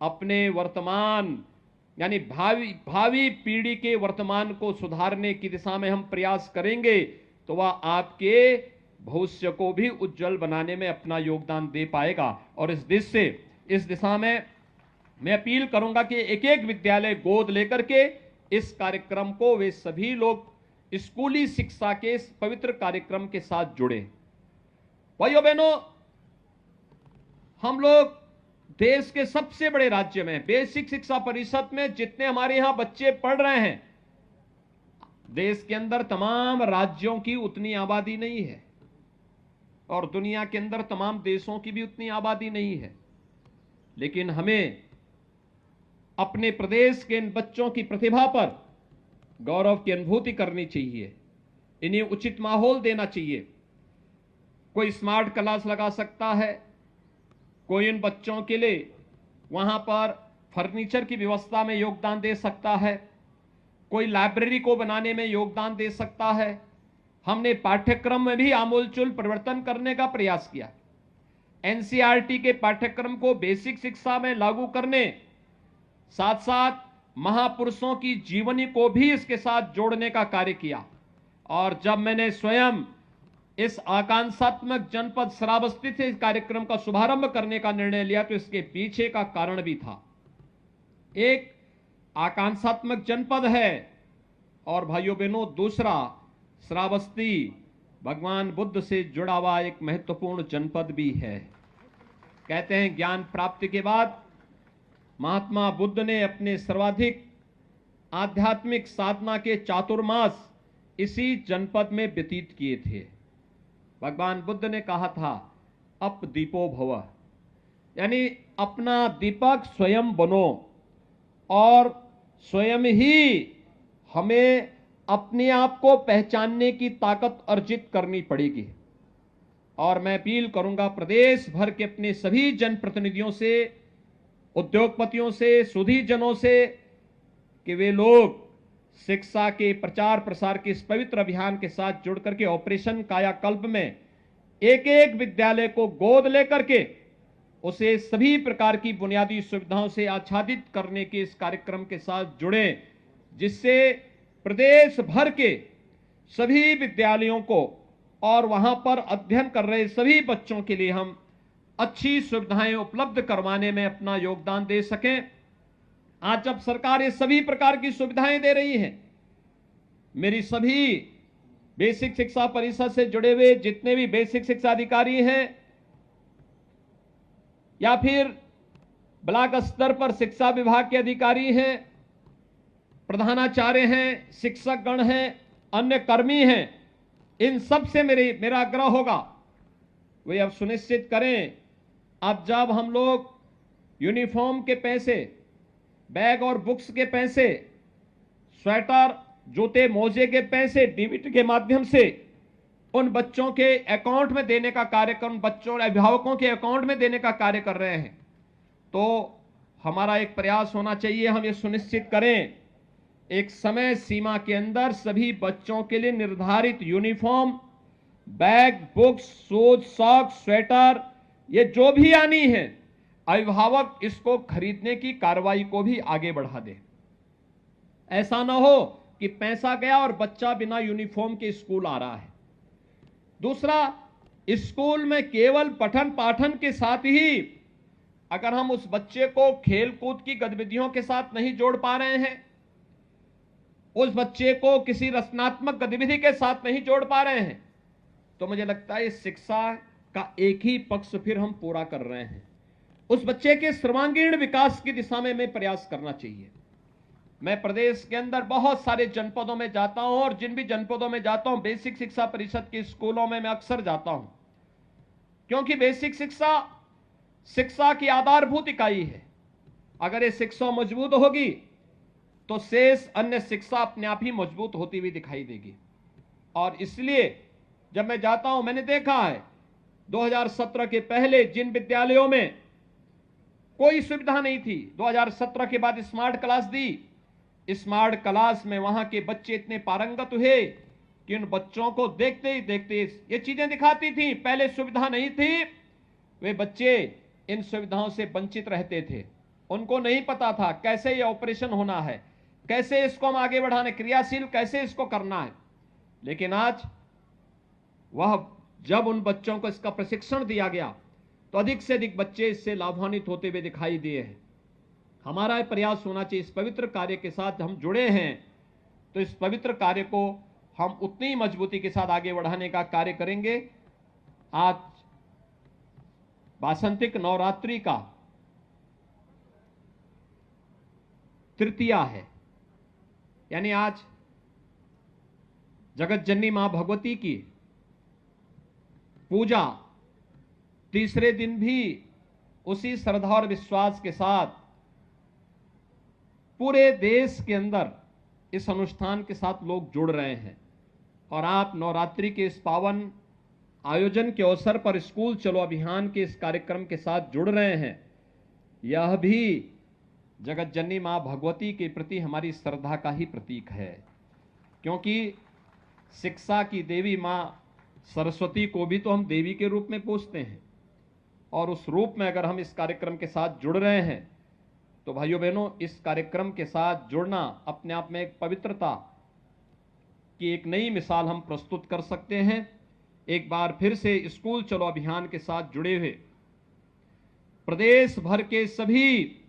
अपने वर्तमान यानी भावी पीढ़ी के वर्तमान को सुधारने की दिशा में हम प्रयास करेंगे, तो वह आपके भविष्य को भी उज्जवल बनाने में अपना योगदान दे पाएगा। और इस दिशा में मैं अपील करूंगा कि एक एक विद्यालय गोद लेकर के इस कार्यक्रम को वे सभी लोग स्कूली शिक्षा के इस पवित्र कार्यक्रम के साथ जुड़े। भाइयों बहनों, हम लोग देश के सबसे बड़े राज्य में बेसिक शिक्षा परिषद में जितने हमारे यहां बच्चे पढ़ रहे हैं, देश के अंदर तमाम राज्यों की उतनी आबादी नहीं है। और दुनिया के अंदर तमाम देशों की भी उतनी आबादी नहीं है, लेकिन हमें अपने प्रदेश के इन बच्चों की प्रतिभा पर गौरव की अनुभूति करनी चाहिए, इन्हें उचित माहौल देना चाहिए। कोई स्मार्ट क्लास लगा सकता है, कोई इन बच्चों के लिए वहां पर फर्नीचर की व्यवस्था में योगदान दे सकता है, कोई लाइब्रेरी को बनाने में योगदान दे सकता है। हमने पाठ्यक्रम में भी आमूलचूल परिवर्तन करने का प्रयास किया। एनसीईआरटी के पाठ्यक्रम को बेसिक शिक्षा में लागू करने, साथ साथ महापुरुषों की जीवनी को भी इसके साथ जोड़ने का कार्य किया। और जब मैंने स्वयं इस आकांक्षात्मक जनपद श्रावस्ती से इस कार्यक्रम का शुभारंभ करने का निर्णय लिया, तो इसके पीछे का कारण भी था। एक आकांक्षात्मक जनपद है और भाइयों बहनों, दूसरा श्रावस्ती भगवान बुद्ध से जुड़ा हुआ एक महत्वपूर्ण जनपद भी है। कहते हैं ज्ञान प्राप्ति के बाद महात्मा बुद्ध ने अपने सर्वाधिक आध्यात्मिक साधना के चातुर्मास इसी जनपद में व्यतीत किए थे। भगवान बुद्ध ने कहा था, अप दीपो भव, यानी अपना दीपक स्वयं बनो और स्वयं ही हमें अपने आप को पहचानने की ताकत अर्जित करनी पड़ेगी। और मैं अपील करूंगा प्रदेश भर के अपने सभी जनप्रतिनिधियों से, उद्योगपतियों से, सुधीजनों से कि वे लोग शिक्षा के प्रचार प्रसार के इस पवित्र अभियान के साथ जुड़ करके ऑपरेशन कायाकल्प में एक एक विद्यालय को गोद लेकर के उसे सभी प्रकार की बुनियादी सुविधाओं से आच्छादित करने के इस कार्यक्रम के साथ जुड़े, जिससे प्रदेश भर के सभी विद्यालयों को और वहां पर अध्ययन कर रहे सभी बच्चों के लिए हम अच्छी सुविधाएं उपलब्ध करवाने में अपना योगदान दे सकें। आज जब सरकार ये सभी प्रकार की सुविधाएं दे रही है, मेरी सभी बेसिक शिक्षा परिषद से जुड़े हुए जितने भी बेसिक शिक्षा अधिकारी हैं या फिर ब्लॉक स्तर पर शिक्षा विभाग के अधिकारी हैं, प्रधानाचार्य हैं, शिक्षक गण हैं, अन्य कर्मी हैं, इन सब से मेरा आग्रह होगा वे अब सुनिश्चित करें, अब जब हम लोग यूनिफॉर्म के पैसे, बैग और बुक्स के पैसे, स्वेटर, जूते, मोजे के पैसे डीबीटी के माध्यम से उन बच्चों के अकाउंट में देने का कार्यक्रम, बच्चों अभिभावकों के अकाउंट में देने का कार्य कर रहे हैं, तो हमारा एक प्रयास होना चाहिए, हम ये सुनिश्चित करें एक समय सीमा के अंदर सभी बच्चों के लिए निर्धारित uniform, bag, books, shoes, socks, sweater, ये जो भी आनी है, अभिभावक इसको खरीदने की कार्रवाई को भी आगे बढ़ा दे। ऐसा ना हो कि पैसा गया और बच्चा बिना यूनिफॉर्म के स्कूल आ रहा है। दूसरा, स्कूल में केवल पठन पाठन के साथ ही अगर हम उस बच्चे को खेल कूद की गतिविधियों के साथ नहीं जोड़ पा रहे हैं, उस बच्चे को किसी रचनात्मक गतिविधि के साथ नहीं जोड़ पा रहे हैं, तो मुझे लगता है इस शिक्षा का एक ही पक्ष फिर हम पूरा कर रहे हैं। उस बच्चे के सर्वांगीण विकास की दिशा में हमें प्रयास करना चाहिए। मैं प्रदेश के अंदर बहुत सारे जनपदों में जाता हूं और जिन भी जनपदों में जाता हूं बेसिक शिक्षा परिषद के स्कूलों में मैं अक्सर जाता हूं, क्योंकि बेसिक शिक्षा की आधारभूत इकाई है। अगर ये शिक्षा मजबूत होगी तो शेष अन्य शिक्षा अपने आप ही मजबूत होती हुई दिखाई देगी। और इसलिए जब मैं जाता हूं, मैंने देखा है 2017 के पहले जिन विद्यालयों में कोई सुविधा नहीं थी, 2017 के बाद स्मार्ट क्लास दी, स्मार्ट क्लास में वहां के बच्चे इतने पारंगत हुए कि उन बच्चों को देखते ही देखते ये चीजें दिखाती थी। पहले सुविधा नहीं थी, वे बच्चे इन सुविधाओं से वंचित रहते थे, उनको नहीं पता था कैसे ये ऑपरेशन होना है, कैसे इसको हम आगे बढ़ाने, क्रियाशील कैसे इसको करना है। लेकिन आज वह जब उन बच्चों को इसका प्रशिक्षण दिया गया तो अधिक से अधिक बच्चे इससे लाभान्वित होते हुए दिखाई दिए हैं। हमारा प्रयास होना चाहिए, इस पवित्र कार्य के साथ हम जुड़े हैं तो इस पवित्र कार्य को हम उतनी मजबूती के साथ आगे बढ़ाने का कार्य करेंगे। आज वासंतिक नवरात्रि का तृतीया है, यानी आज जगत जननी मां भगवती की पूजा तीसरे दिन भी उसी श्रद्धा और विश्वास के साथ पूरे देश के अंदर इस अनुष्ठान के साथ लोग जुड़ रहे हैं। और आप नवरात्रि के इस पावन आयोजन के अवसर पर स्कूल चलो अभियान के इस कार्यक्रम के साथ जुड़ रहे हैं। यह भी जगत जननी मां भगवती के प्रति हमारी श्रद्धा का ही प्रतीक है, क्योंकि शिक्षा की देवी मां सरस्वती को भी तो हम देवी के रूप में पूजते हैं, और उस रूप में अगर हम इस कार्यक्रम के साथ जुड़ रहे हैं तो भाइयों बहनों, इस कार्यक्रम के साथ जुड़ना अपने आप में एक पवित्रता की एक नई मिसाल हम प्रस्तुत कर सकते हैं। एक बार फिर से स्कूल चलो अभियान के साथ जुड़े हुए प्रदेश भर के सभी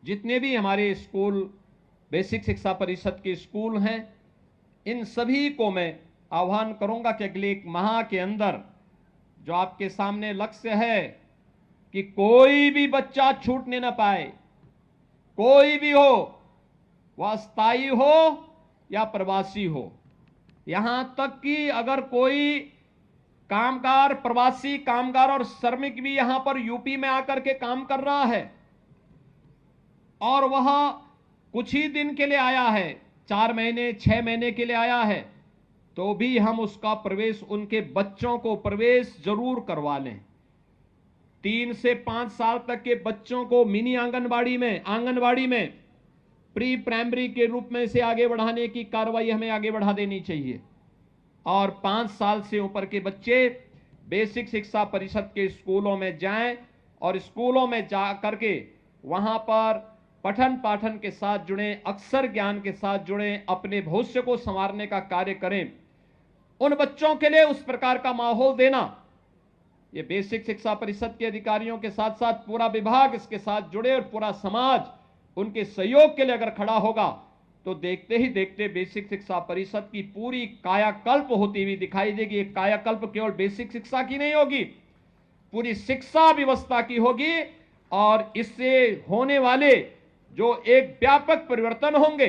जितने भी हमारे स्कूल, बेसिक शिक्षा परिषद के स्कूल हैं, इन सभी को मैं आह्वान करूंगा कि अगले एक माह के अंदर जो आपके सामने लक्ष्य है कि कोई भी बच्चा छूटने न पाए, कोई भी हो, वह स्थायी हो या प्रवासी हो। यहां तक कि अगर कोई कामगार, प्रवासी कामगार और श्रमिक भी यहां पर यूपी में आकर के काम कर रहा है और वह कुछ ही दिन के लिए आया है, 4 महीने 6 महीने के लिए आया है, तो भी हम उसका प्रवेश, उनके बच्चों को प्रवेश जरूर करवा लें। 3 से 5 साल तक के बच्चों को मिनी आंगनबाड़ी में प्री प्राइमरी के रूप में से आगे बढ़ाने की कार्रवाई हमें आगे बढ़ा देनी चाहिए। और 5 साल से ऊपर के बच्चे बेसिक शिक्षा परिषद के स्कूलों में जाएं और स्कूलों में जा करके वहां पर पठन पाठन के साथ जुड़ें, अक्षर ज्ञान के साथ जुड़ें, अपने भविष्य को संवारने का कार्य करें। उन बच्चों के लिए उस प्रकार का माहौल देना, ये बेसिक शिक्षा परिषद के अधिकारियों के साथ साथ पूरा विभाग इसके साथ जुड़े और पूरा समाज उनके सहयोग के लिए अगर खड़ा होगा तो देखते ही देखते बेसिक शिक्षा परिषद की पूरी कायाकल्प होती हुई दिखाई देगी। एक कायाकल्प केवल बेसिक शिक्षा की नहीं होगी, पूरी शिक्षा व्यवस्था की होगी, और इससे होने वाले जो एक व्यापक परिवर्तन होंगे,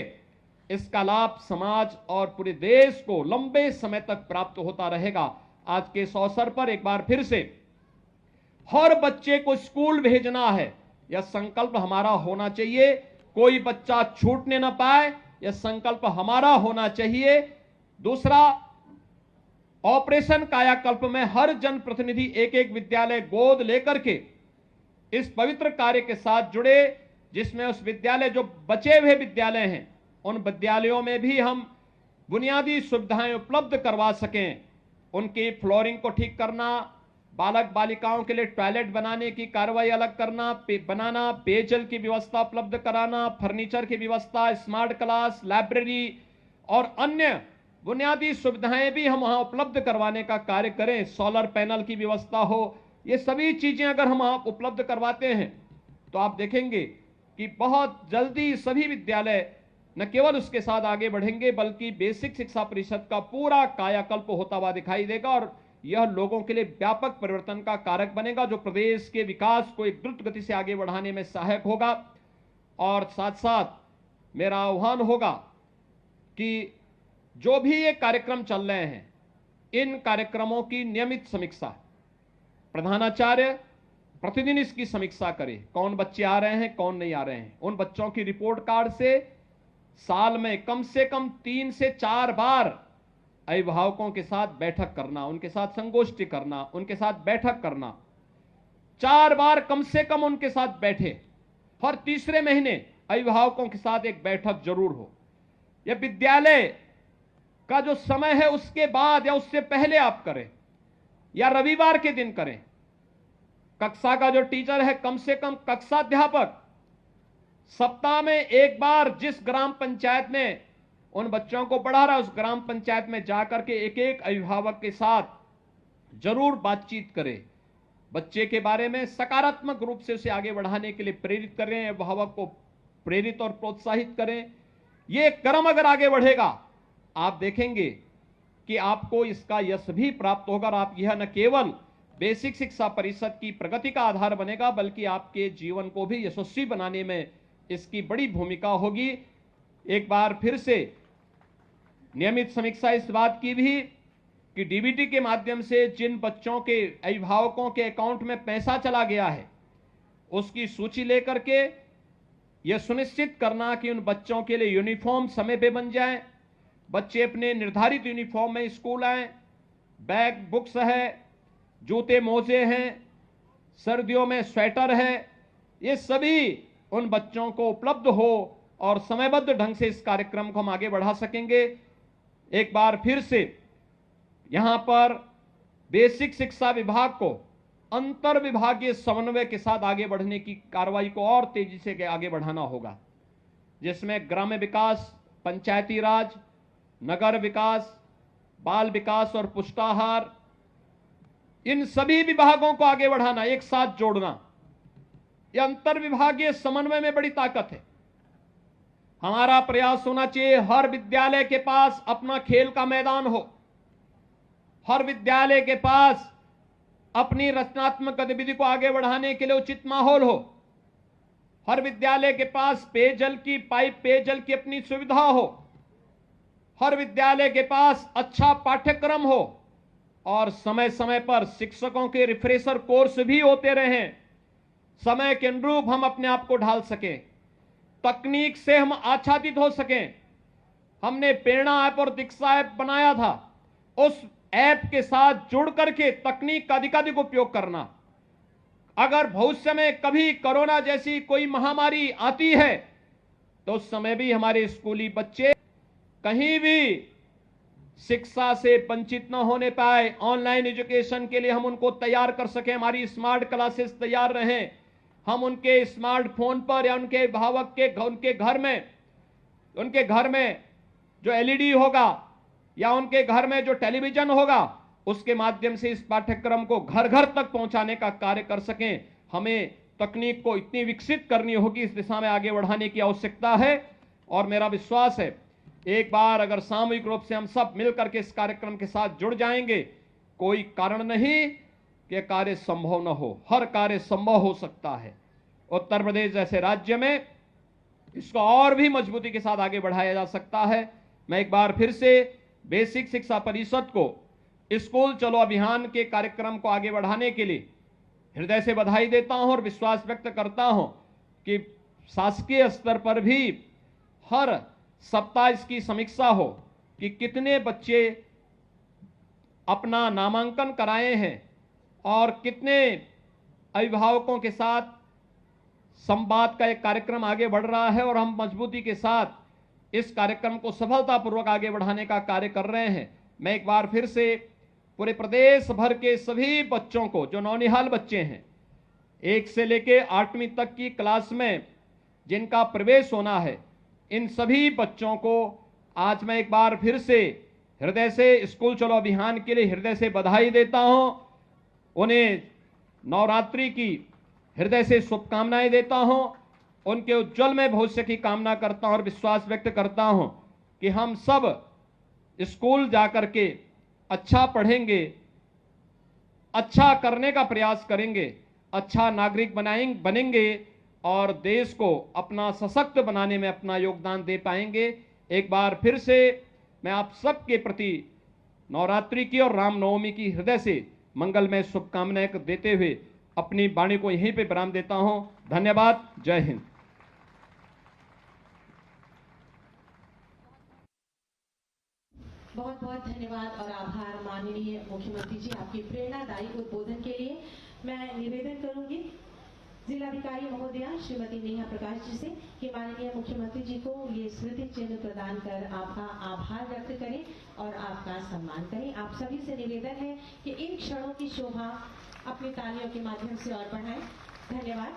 इसका लाभ समाज और पूरे देश को लंबे समय तक प्राप्त होता रहेगा। आज के इस अवसर पर एक बार फिर से हर बच्चे को स्कूल भेजना है, यह संकल्प हमारा होना चाहिए। कोई बच्चा छूटने न पाए, यह संकल्प हमारा होना चाहिए। दूसरा, ऑपरेशन कायाकल्प में हर जनप्रतिनिधि एक एक विद्यालय गोद लेकर के इस पवित्र कार्य के साथ जुड़े, जिसमें उस विद्यालय, जो बचे हुए विद्यालय हैं, उन विद्यालयों में भी हम बुनियादी सुविधाएं उपलब्ध करवा सकें। उनकी फ्लोरिंग को ठीक करना, बालक बालिकाओं के लिए टॉयलेट बनाने की कार्रवाई अलग करना, बनाना, पेयजल की व्यवस्था उपलब्ध कराना, फर्नीचर की व्यवस्था, स्मार्ट क्लास, लाइब्रेरी और अन्य बुनियादी सुविधाएं भी हम वहां उपलब्ध करवाने का कार्य करें। सोलर पैनल की व्यवस्था हो, ये सभी चीजें अगर हम वहां उपलब्ध करवाते हैं तो आप देखेंगे कि बहुत जल्दी सभी विद्यालय न केवल उसके साथ आगे बढ़ेंगे बल्कि बेसिक शिक्षा परिषद का पूरा कायाकल्प होता हुआ दिखाई देगा, और यह लोगों के लिए व्यापक परिवर्तन का कारक बनेगा, जो प्रदेश के विकास को एक द्रुत गति से आगे बढ़ाने में सहायक होगा। और साथ साथ मेरा आह्वान होगा कि जो भी ये कार्यक्रम चल रहे हैं, इन कार्यक्रमों की नियमित समीक्षा, प्रधानाचार्य प्रतिदिन इसकी समीक्षा करे, कौन बच्चे आ रहे हैं, कौन नहीं आ रहे हैं। उन बच्चों की रिपोर्ट कार्ड से साल में कम से कम 3 से 4 बार अभिभावकों के साथ बैठक करना, उनके साथ संगोष्ठी करना, उनके साथ बैठक करना, 4 बार कम से कम उनके साथ बैठे। हर तीसरे महीने अभिभावकों के साथ एक बैठक जरूर हो। यह विद्यालय का जो समय है उसके बाद या उससे पहले आप करें, या रविवार के दिन करें। कक्षा का जो टीचर है, कम से कम कक्षाध्यापक सप्ताह में एक बार जिस ग्राम पंचायत में उन बच्चों को पढ़ा रहा है, उस ग्राम पंचायत में जाकर के एक एक अभिभावक के साथ जरूर बातचीत करें, बच्चे के बारे में सकारात्मक रूप से उसे आगे बढ़ाने के लिए प्रेरित करें, अभिभावक को प्रेरित और प्रोत्साहित करें। ये क्रम अगर आगे बढ़ेगा, आप देखेंगे कि आपको इसका यश भी प्राप्त होगा, और आप यह न केवल बेसिक शिक्षा परिषद की प्रगति का आधार बनेगा बल्कि आपके जीवन को भी यशस्वी बनाने में इसकी बड़ी भूमिका होगी। एक बार फिर से नियमित समीक्षा इस बात की भी कि डीबीटी के माध्यम से जिन बच्चों के अभिभावकों के अकाउंट में पैसा चला गया है उसकी सूची लेकर के यह सुनिश्चित करना कि उन बच्चों के लिए यूनिफॉर्म समय पे बन जाए, बच्चे अपने निर्धारित यूनिफॉर्म में स्कूल आए, बैग बुक्स है, जूते मोजे हैं, सर्दियों में स्वेटर है, ये सभी उन बच्चों को उपलब्ध हो और समयबद्ध ढंग से इस कार्यक्रम को हम आगे बढ़ा सकेंगे। एक बार फिर से यहां पर बेसिक शिक्षा विभाग को अंतर विभागीय समन्वय के साथ आगे बढ़ने की कार्रवाई को और तेजी से आगे बढ़ाना होगा, जिसमें ग्राम्य विकास, पंचायती राज, नगर विकास, बाल विकास और पुष्टाहार, इन सभी विभागों को आगे बढ़ाना, एक साथ जोड़ना। यह अंतर विभागीय समन्वय में बड़ी ताकत है। हमारा प्रयास होना चाहिए हर विद्यालय के पास अपना खेल का मैदान हो, हर विद्यालय के पास अपनी रचनात्मक गतिविधि को आगे बढ़ाने के लिए उचित माहौल हो, हर विद्यालय के पास पेयजल की पेयजल की अपनी सुविधा हो, हर विद्यालय के पास अच्छा पाठ्यक्रम हो और समय समय पर शिक्षकों के रिफ्रेशर कोर्स भी होते रहें। समय के अनुरूप हम अपने आप को ढाल सकें, तकनीक से हम आच्छादित हो सकें। हमने प्रेरणा ऐप और दीक्षा ऐप बनाया था, उस ऐप के साथ जुड़ करके तकनीक का अधिकाधिक उपयोग करना। अगर भविष्य में कभी कोरोना जैसी कोई महामारी आती है तो उस समय भी हमारे स्कूली बच्चे कहीं भी शिक्षा से वंचित न होने पाए, ऑनलाइन एजुकेशन के लिए हम उनको तैयार कर सकें, हमारी स्मार्ट क्लासेस तैयार रहें, हम उनके स्मार्टफोन पर या उनके अभिभावक के उनके घर में जो एलईडी होगा या उनके घर में जो टेलीविजन होगा उसके माध्यम से इस पाठ्यक्रम को घर घर तक पहुंचाने का कार्य कर सकें। हमें तकनीक को इतनी विकसित करनी होगी, इस दिशा में आगे बढ़ाने की आवश्यकता है। और मेरा विश्वास है एक बार अगर सामूहिक रूप से हम सब मिलकर के इस कार्यक्रम के साथ जुड़ जाएंगे, कोई कारण नहीं कि कार्य संभव न हो, हर कार्य संभव हो सकता है। उत्तर प्रदेश जैसे राज्य में इसको और भी मजबूती के साथ आगे बढ़ाया जा सकता है। मैं एक बार फिर से बेसिक शिक्षा परिषद को स्कूल चलो अभियान के कार्यक्रम को आगे बढ़ाने के लिए हृदय से बधाई देता हूं और विश्वास व्यक्त करता हूं कि शासकीय स्तर पर भी हर सप्ताह इसकी समीक्षा हो कि कितने बच्चे अपना नामांकन कराए हैं और कितने अभिभावकों के साथ संवाद का एक कार्यक्रम आगे बढ़ रहा है और हम मजबूती के साथ इस कार्यक्रम को सफलतापूर्वक आगे बढ़ाने का कार्य कर रहे हैं। मैं एक बार फिर से पूरे प्रदेश भर के सभी बच्चों को, जो नौनिहाल बच्चे हैं 1 से लेके 8वीं तक की क्लास में जिनका प्रवेश होना है, इन सभी बच्चों को आज मैं एक बार फिर से हृदय से स्कूल चलो अभियान के लिए हृदय से बधाई देता हूं। उन्हें नवरात्रि की हृदय से शुभकामनाएं देता हूं, उनके उज्जवल में भविष्य की कामना करता हूं और विश्वास व्यक्त करता हूं कि हम सब स्कूल जाकर के अच्छा पढ़ेंगे, अच्छा करने का प्रयास करेंगे, अच्छा नागरिक बनेंगे और देश को अपना सशक्त बनाने में अपना योगदान दे पाएंगे। एक बार फिर से मैं आप सबके प्रति नवरात्रि की और रामनवमी की हृदय से मंगलमय शुभकामनाएं देते हुए अपनी वाणी को यहीं पे विराम देता हूं। धन्यवाद। जय हिंद। बहुत बहुत धन्यवाद और आभार माननीय मुख्यमंत्री जी आपके प्रेरणादायी उद्बोधन के लिए। मैं निवेदन करूंगी जिलाधिकारी महोदया श्रीमती नेहा प्रकाश जी से कि माननीय मुख्यमंत्री जी को ये स्मृति चिन्ह प्रदान कर आपका आभार व्यक्त करें और आपका सम्मान करें। आप सभी से निवेदन है कि इन क्षणों की शोभा अपनी तालियों के माध्यम से और बढ़ाएं। धन्यवाद।